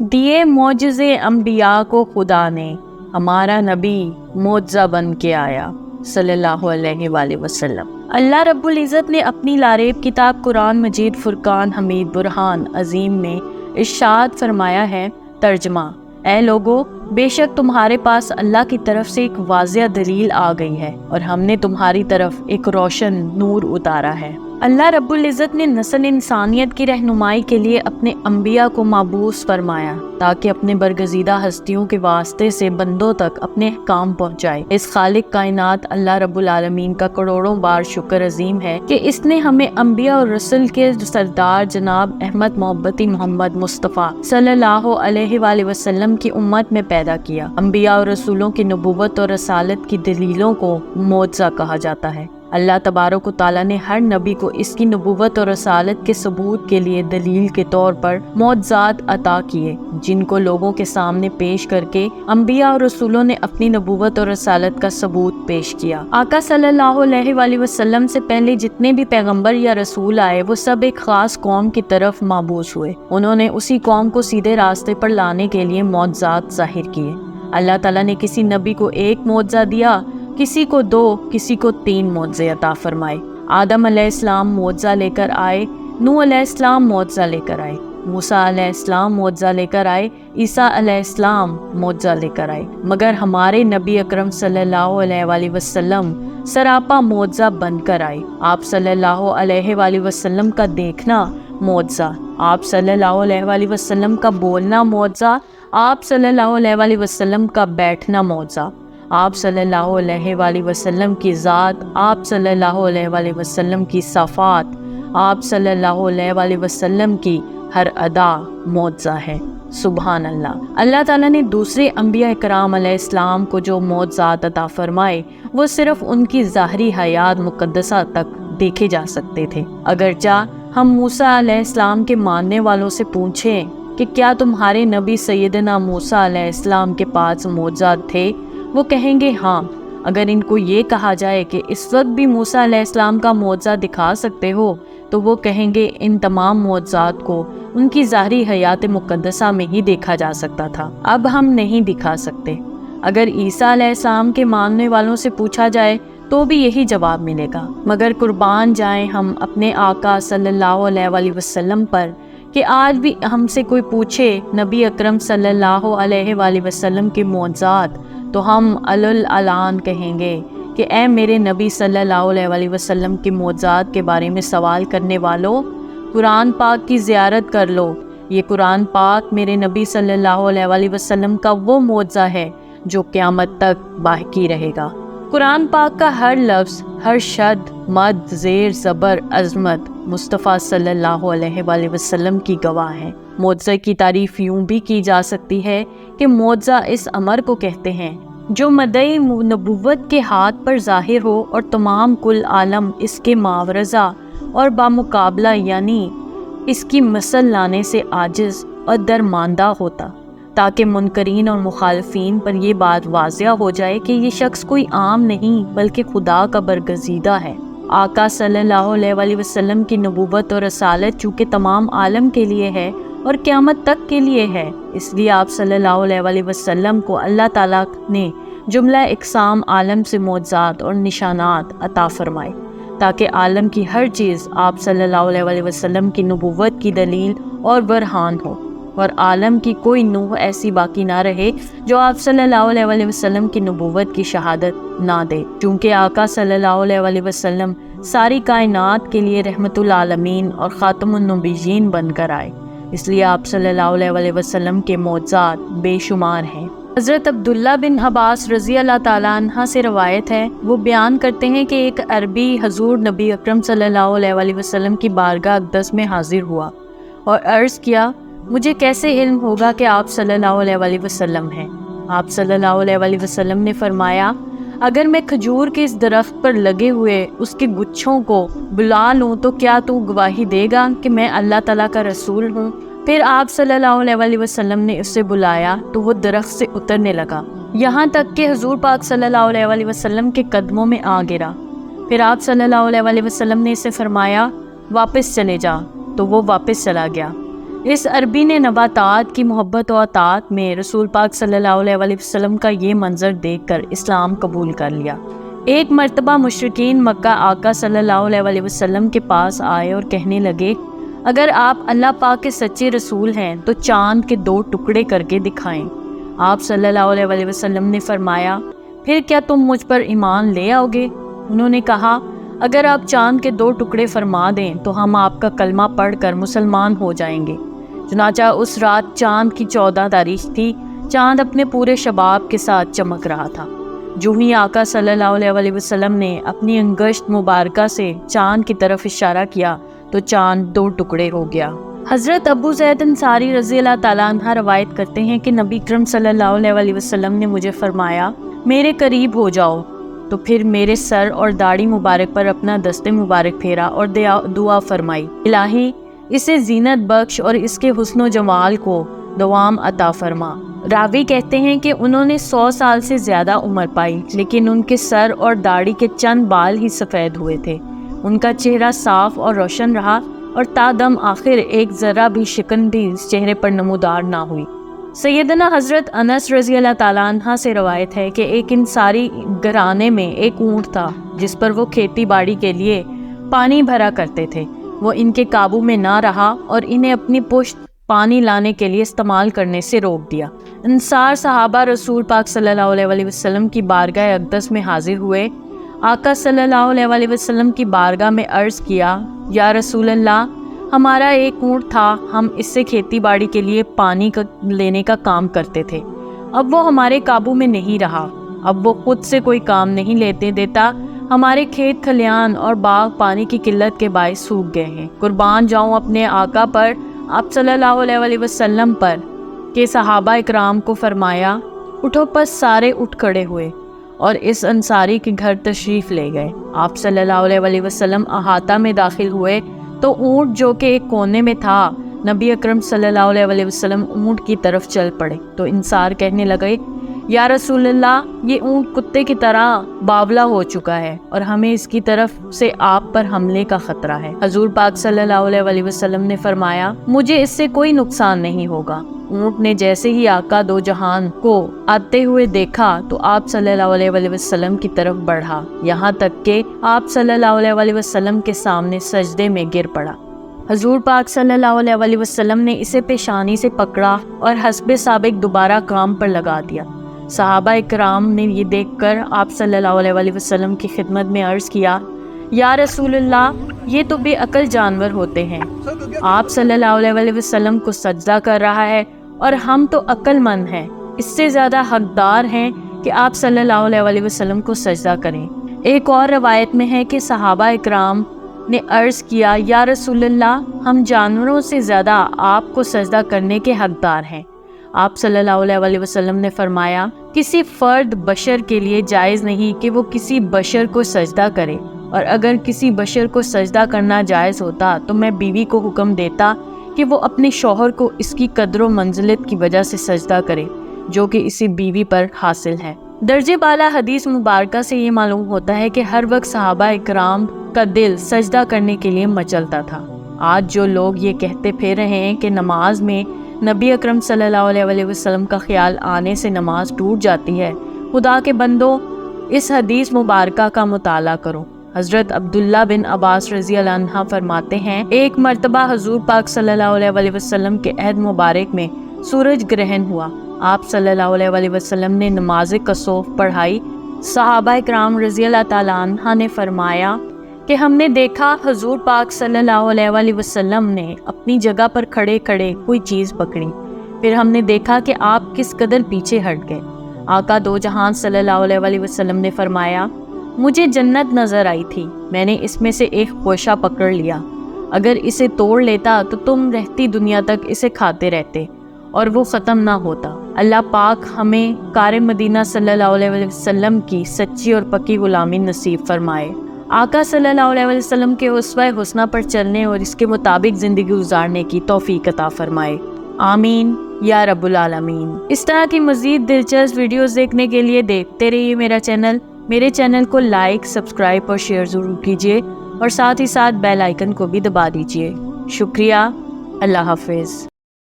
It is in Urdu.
دیے معجزے انبیاء کو خدا نے، ہمارا نبی معجزہ بن کے آیا صلی اللہ علیہ وآلہ وسلم۔ اللہ رب العزت نے اپنی لاریب کتاب قرآن مجید فرقان حمید برہان عظیم میں ارشاد فرمایا ہے، ترجمہ: اے لوگو، بے شک تمہارے پاس اللہ کی طرف سے ایک واضح دلیل آ گئی ہے اور ہم نے تمہاری طرف ایک روشن نور اتارا ہے۔ اللہ رب العزت نے نسل انسانیت کی رہنمائی کے لیے اپنے انبیاء کو مبعوث فرمایا تاکہ اپنے برگزیدہ ہستیوں کے واسطے سے بندوں تک اپنے احکام پہنچائے۔ اس خالق کائنات اللہ رب العالمین کا کروڑوں بار شکر عظیم ہے کہ اس نے ہمیں انبیاء اور رسل کے سردار جناب احمد محبتی محمد مصطفیٰ صلی اللہ علیہ وآلہ وسلم کی امت میں پیدا کیا۔ انبیاء اور رسولوں کی نبوت اور رسالت کی دلیلوں کو معجزہ کہا جاتا ہے۔ اللہ تبارک و تعالیٰ نے ہر نبی کو اس کی نبوت اور رسالت کے ثبوت کے لیے دلیل کے طور پر معجزات عطا کیے، جن کو لوگوں کے سامنے پیش کر کے انبیاء اور رسولوں نے اپنی نبوت اور رسالت کا ثبوت پیش کیا۔ آقا صلی اللہ علیہ وآلہ وسلم سے پہلے جتنے بھی پیغمبر یا رسول آئے وہ سب ایک خاص قوم کی طرف مبعوث ہوئے۔ انہوں نے اسی قوم کو سیدھے راستے پر لانے کے لیے معجزات ظاہر کیے۔ اللہ تعالیٰ نے کسی نبی کو ایک معجزہ دیا، کسی کو 2، کسی کو 3 معجزے عطا فرمائے۔ آدم علیہ السلام معجزہ لے کر آئے، نوح علیہ السلام معجزہ لے کر آئے، موسیٰ علیہ السلام معجزہ لے کر آئے، عیسیٰ علیہ السلام معجزہ لے کر آئے، مگر ہمارے نبی اکرم صلی اللہ علیہ وآلہ وسلم سراپا معجزہ بن کر آئے۔ آپ صلی اللہ علیہ وآلہ وسلم کا دیکھنا معجزہ، آپ صلی اللہ علیہ وآلہ وسلم کا بولنا معجزہ، آپ صلی اللہ علیہ وآلہ وسلم کا بیٹھنا معجزہ، آپ صلی اللہ علیہ وآلہ وسلم کی ذات، آپ صلی اللہ علیہ وآلہ وسلم کی صفات، آپ صلی اللہ علیہ وآلہ وسلم کی ہر ادا معجزہ ہے۔ سبحان اللہ۔ اللہ تعالیٰ نے دوسرے انبیاء کرام علیہ السلام کو جو معجزات عطا فرمائے وہ صرف ان کی ظاہری حیات مقدسہ تک دیکھے جا سکتے تھے۔ اگرچہ ہم موسیٰ علیہ السلام کے ماننے والوں سے پوچھیں کہ کیا تمہارے نبی سیدنا موسیٰ علیہ السلام کے پاس معجزات تھے، وہ کہیں گے ہاں۔ اگر ان کو یہ کہا جائے کہ اس وقت بھی موسیٰ علیہ السلام کا معجزہ دکھا سکتے ہو تو وہ کہیں گے ان تمام معجزات کو ان کی ظاہری حیات مقدسہ میں ہی دیکھا جا سکتا تھا، اب ہم نہیں دکھا سکتے۔ اگر عیسیٰ علیہ السلام کے ماننے والوں سے پوچھا جائے تو بھی یہی جواب ملے گا، مگر قربان جائیں ہم اپنے آقا صلی اللہ علیہ وآلہ وسلم پر کہ آج بھی ہم سے کوئی پوچھے نبی اکرم صلی اللہ علیہ وآلہ وسلم کے معجزات تو ہم اعلان کہیں گے کہ اے میرے نبی صلی اللہ علیہ وآلہ وسلم کے معجزات کے بارے میں سوال کرنے والوں، قرآن پاک کی زیارت کر لو۔ یہ قرآن پاک میرے نبی صلی اللہ علیہ وآلہ وسلم کا وہ معجزہ ہے جو قیامت تک باقی رہے گا۔ قرآن پاک کا ہر لفظ، ہر شد، مد، زیر، زبر، عظمت مصطفیٰ صلی اللہ علیہ وآلہ وسلم کی گواہ ہے۔ معجزہ کی تعریف یوں بھی کی جا سکتی ہے کہ معجزہ اس امر کو کہتے ہیں جو مدعی نبوت کے ہاتھ پر ظاہر ہو اور تمام کل عالم اس کے معارضہ اور بامقابلہ یعنی اس کی مثل لانے سے عاجز اور درماندہ ہوتا، تاکہ منکرین اور مخالفین پر یہ بات واضح ہو جائے کہ یہ شخص کوئی عام نہیں بلکہ خدا کا برگزیدہ ہے۔ آقا صلی اللہ علیہ وآلہ وسلم کی نبوت اور رسالت چونکہ تمام عالم کے لیے ہے اور قیامت تک کے لیے ہے، اس لیے آپ صلی اللہ علیہ وآلہ وسلم کو اللہ تعالیٰ نے جملہ اقسام عالم سے معجزات اور نشانات عطا فرمائے تاکہ عالم کی ہر چیز آپ صلی اللہ علیہ وآلہ وسلم کی نبوت کی دلیل اور برہان ہو، اور عالم کی کوئی نوع ایسی باقی نہ رہے جو آپ صلی اللہ علیہ وآلہ وسلم کی نبوت کی شہادت نہ دے، چونکہ آقا صلی اللہ علیہ وآلہ وسلم ساری کائنات کے لیے رحمت العالمین اور خاتم النبیین بن کر آئے، اس لیے آپ صلی اللہ علیہ وآلہ وسلم کے معجزات بے شمار ہیں۔ حضرت عبداللہ بن عباس رضی اللہ تعالیٰ عنہ سے روایت ہے، وہ بیان کرتے ہیں کہ ایک عربی حضور نبی اکرم صلی اللہ علیہ وآلہ وسلم کی بارگاہ اقدس میں حاضر ہوا اور عرض کیا، مجھے کیسے علم ہوگا کہ آپ صلی اللہ علیہ وآلہ وسلم ہیں؟ آپ صلی اللہ علیہ وآلہ وسلم نے فرمایا، اگر میں کھجور کے اس درخت پر لگے ہوئے اس کے گچھوں کو بلا لوں تو کیا تو گواہی دے گا کہ میں اللہ تعالیٰ کا رسول ہوں؟ پھر آپ صلی اللہ علیہ وآلہ وسلم نے اسے بلایا تو وہ درخت سے اترنے لگا، یہاں تک کہ حضور پاک صلی اللہ علیہ وآلہ وسلم کے قدموں میں آ گرا۔ پھر آپ صلی اللہ علیہ وآلہ وسلم نے اسے فرمایا، واپس چلے جا، تو وہ واپس چلا گیا۔ اس عربی نے نباتات کی محبت و اطاعت میں رسول پاک صلی اللہ علیہ وسلم کا یہ منظر دیکھ کر اسلام قبول کر لیا۔ ایک مرتبہ مشرکین مکہ آقا صلی اللہ علیہ وسلم کے پاس آئے اور کہنے لگے، اگر آپ اللہ پاک کے سچے رسول ہیں تو چاند کے 2 ٹکڑے کر کے دکھائیں۔ آپ صلی اللہ علیہ وسلم نے فرمایا، پھر کیا تم مجھ پر ایمان لے آؤ گے؟ انہوں نے کہا، اگر آپ چاند کے 2 ٹکڑے فرما دیں تو ہم آپ کا کلمہ پڑھ کر مسلمان ہو جائیں گے۔ چنانچہ اس رات چاند کی 14 تاریخ تھی۔ چاند اپنے پورے شباب کے ساتھ چمک رہا تھا۔ جو ہی آقا صلی اللہ علیہ وسلم نے اپنی انگشت مبارکہ سے چاند کی طرف اشارہ کیا تو چاند 2 ٹکڑے ہو گیا۔ حضرت ابو زید انصاری رضی اللہ تعالیٰ عنہ روایت کرتے ہیں کہ نبی کرم صلی اللہ علیہ وسلم نے مجھے فرمایا، میرے قریب ہو جاؤ، تو پھر میرے سر اور داڑھی مبارک پر اپنا دست مبارک پھیرا اور دعا فرمائی، الہی اسے زینت بخش اور اس کے حسن و جمال کو دوام عطا فرما۔ راوی کہتے ہیں کہ انہوں نے 100 سال سے زیادہ عمر پائی، لیکن ان کے سر اور داڑھی کے چند بال ہی سفید ہوئے تھے۔ ان کا چہرہ صاف اور روشن رہا اور تا دم آخر ایک ذرہ بھی شکن بھی اس چہرے پر نمودار نہ ہوئی۔ سیدنا حضرت انس رضی اللہ تعالیٰ عنہ سے روایت ہے کہ ایک انصاری گھرانے میں ایک اونٹ تھا جس پر وہ کھیتی باڑی کے لیے پانی بھرا کرتے تھے۔ وہ ان کے قابو میں نہ رہا اور انہیں اپنی پشت پانی لانے کے لیے استعمال کرنے سے روک دیا۔ انصار صحابہ رسول پاک صلی اللہ علیہ وسلم کی بارگاہ اقدس میں حاضر ہوئے۔ آقا صلی اللہ علیہ وسلم کی بارگاہ میں عرض کیا، یا رسول اللہ، ہمارا ایک اونٹ تھا، ہم اس سے کھیتی باڑی کے لیے پانی لینے کا کام کرتے تھے، اب وہ ہمارے قابو میں نہیں رہا، اب وہ خود سے کوئی کام نہیں لیتے دیتا، ہمارے کھیت کھلیان اور باغ پانی کی قلت کے باعث سوکھ گئے ہیں، قربان جاؤں اپنے آقا پر، آپ صلی اللہ علیہ وسلم پر۔ کہ صحابہ اکرام کو فرمایا، اٹھو، پس سارے اٹھ کھڑے ہوئے اور اس انصاری کے گھر تشریف لے گئے۔ آپ صلی اللہ علیہ وسلم احاطہ میں داخل ہوئے تو اونٹ جو کہ ایک کونے میں تھا، نبی اکرم صلی اللہ علیہ وسلم اونٹ کی طرف چل پڑے تو انصار کہنے لگے، یا رسول اللہ، یہ اونٹ کتے کی طرح باولا ہو چکا ہے اور ہمیں اس کی طرف سے آپ پر حملے کا خطرہ ہے۔ حضور پاک صلی اللہ علیہ وسلم نے فرمایا، مجھے اس سے کوئی نقصان نہیں ہوگا۔ اونٹ نے جیسے ہی آقا دو جہان کو آتے ہوئے دیکھا تو آپ صلی اللہ علیہ وسلم کی طرف بڑھا، یہاں تک کہ آپ صلی اللہ علیہ وسلم کے سامنے سجدے میں گر پڑا۔ حضور پاک صلی اللہ علیہ وسلم نے اسے پیشانی سے پکڑا اور حسب سابق دوبارہ کام پر لگا دیا۔ صحابہ اکرام نے یہ دیکھ کر آپ صلی اللہ علیہ وسلم کی خدمت میں عرض کیا، یا رسول اللہ، یہ تو بے عقل جانور ہوتے ہیں، آپ صلی اللہ علیہ وسلم کو سجدہ کر رہا ہے اور ہم تو عقل مند ہیں، اس سے زیادہ حقدار ہیں کہ آپ صلی اللہ علیہ وسلم کو سجدہ کریں۔ ایک اور روایت میں ہے کہ صحابہ اکرام نے عرض کیا، یا رسول اللہ، ہم جانوروں سے زیادہ آپ کو سجدہ کرنے کے حقدار ہیں۔ آپ صلی اللہ علیہ وسلم نے فرمایا، کسی فرد بشر کے لیے جائز نہیں کہ وہ کسی بشر کو سجدہ کرے، اور اگر کسی بشر کو سجدہ کرنا جائز ہوتا تو میں بیوی کو حکم دیتا کہ وہ اپنے شوہر کو اس کی قدر و منزلت کی وجہ سے سجدہ کرے جو کہ اسی بیوی پر حاصل ہے۔ درجہ بالا حدیث مبارکہ سے یہ معلوم ہوتا ہے کہ ہر وقت صحابہ اکرام کا دل سجدہ کرنے کے لیے مچلتا تھا۔ آج جو لوگ یہ کہتے پھر رہے ہیں کہ نماز میں نبی اکرم صلی اللہ علیہ وسلم کا خیال آنے سے نماز ٹوٹ جاتی ہے، خدا کے بندو، اس حدیث مبارکہ کا مطالعہ کرو۔ حضرت عبداللہ بن عباس رضی اللہ عنہ فرماتے ہیں، ایک مرتبہ حضور پاک صلی اللہ علیہ وسلم کے عہد مبارک میں سورج گرہن ہوا۔ آپ صلی اللہ علیہ وسلم نے نماز کسوف پڑھائی۔ صحابہ اکرام رضی اللہ تعالیٰ عنہ نے فرمایا کہ ہم نے دیکھا حضور پاک صلی اللہ علیہ وسلم نے اپنی جگہ پر کھڑے کھڑے کوئی چیز پکڑی، پھر ہم نے دیکھا کہ آپ کس قدر پیچھے ہٹ گئے۔ آقا دو جہان صلی اللہ علیہ وسلم نے فرمایا، مجھے جنت نظر آئی تھی، میں نے اس میں سے ایک خوشہ پکڑ لیا، اگر اسے توڑ لیتا تو تم رہتی دنیا تک اسے کھاتے رہتے اور وہ ختم نہ ہوتا۔ اللہ پاک ہمیں کار مدینہ صلی اللہ علیہ وسلم کی سچی اور پکی غلامی نصیب فرمائے۔ آقا صلی اللہ علیہ وسلم کے اسوہ حسنہ پر چلنے اور اس کے مطابق زندگی گزارنے کی توفیق عطا فرمائے، آمین یا رب العالمین۔ اس طرح کی مزید دلچسپ ویڈیوز دیکھنے کے لیے دیکھتے رہیے میرے چینل کو لائک، سبسکرائب اور شیئر ضرور کیجیے، اور ساتھ ہی ساتھ بیل آئیکن کو بھی دبا دیجیے۔ شکریہ، اللہ حافظ۔